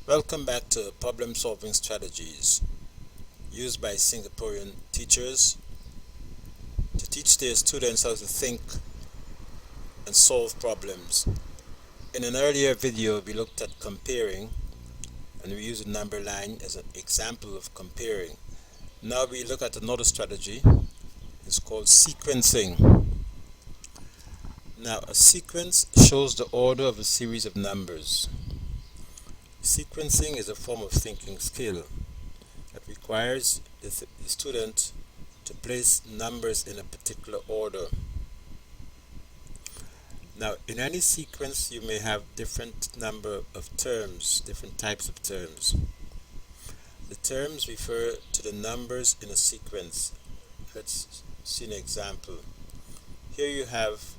Welcome back to Problem Solving Strategies used by Singaporean teachers to teach their students how to think and solve problems. In an earlier video, we looked at comparing and we used a number line as an example of comparing. Now we look at another strategy. It's called sequencing. Now, a sequence shows the order of a series of numbers. Sequencing is a form of thinking skill that requires the student to place numbers in a particular order. Now, in any sequence, you may have different number of terms, different types of terms. The terms refer to the numbers in a sequence. Let's see an example. Here you have,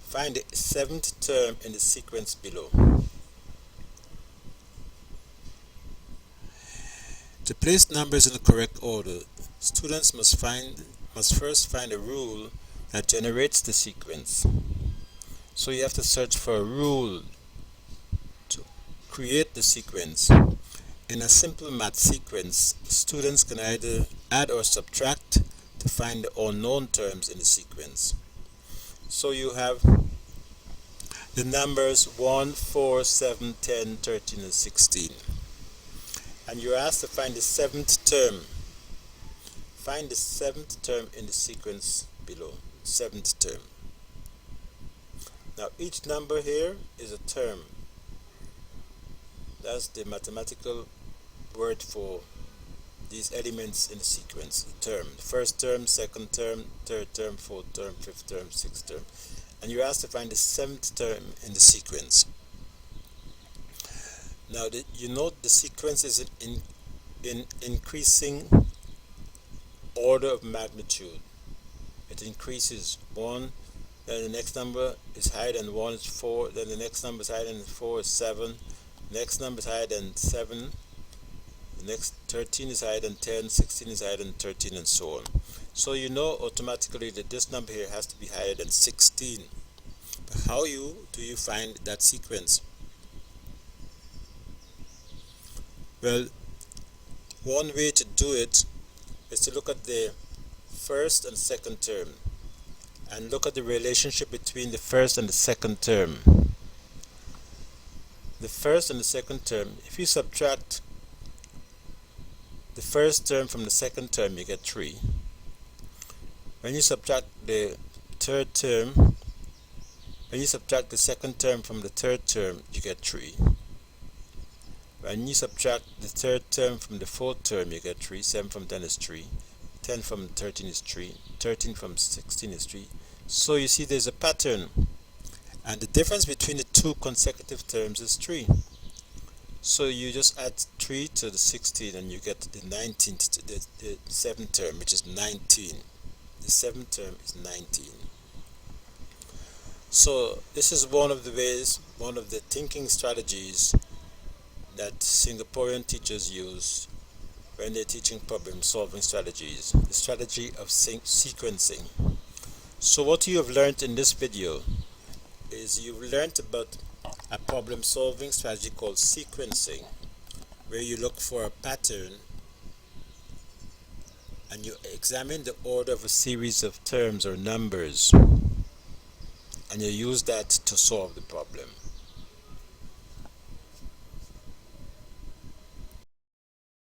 find the seventh term in the sequence below. To place numbers in the correct order, students must first find a rule that generates the sequence. So you have to search for a rule to create the sequence. In a simple math sequence, students can either add or subtract to find the unknown terms in the sequence. So you have the numbers 1, 4, 7, 10, 13, and 16. And you're asked to find the seventh term. Find the seventh term in the sequence below. Seventh term. Now each number here is a term. That's the mathematical word for these elements in the sequence. The term. First term, second term, third term, fourth term, fifth term, sixth term. And you're asked to find the seventh term in the sequence. Now you note the sequence is in increasing order of magnitude. It increases 1, then the next number is higher than 1 is 4, then the next number is higher than 4 is 7, next number is higher than 7, the next 13 is higher than 10, 16 is higher than 13, and so on. So you know automatically that this number here has to be higher than 16. But how do you find that sequence? Well, one way to do it is to look at the first and second term and look at the relationship between the first and the second term. The first and the second term, if you subtract the first term from the second term, you get 3. When you subtract the third term, when you subtract the second term from the third term, you get 3. When you subtract the third term from the fourth term, you get 3. 7 from 10 is 3. 10 from 13 is 3. 13 from 16 is 3. So you see there's a pattern. And the difference between the two consecutive terms is 3. So you just add 3 to the 16 and you get the 19th, the seventh term, which is 19. The seventh term is 19. So this is one of the ways, one of the thinking strategies that Singaporean teachers use when they're teaching problem solving strategies, the strategy of sequencing. So what you have learned in this video is you've learned about a problem solving strategy called sequencing, where you look for a pattern and you examine the order of a series of terms or numbers and you use that to solve the problem.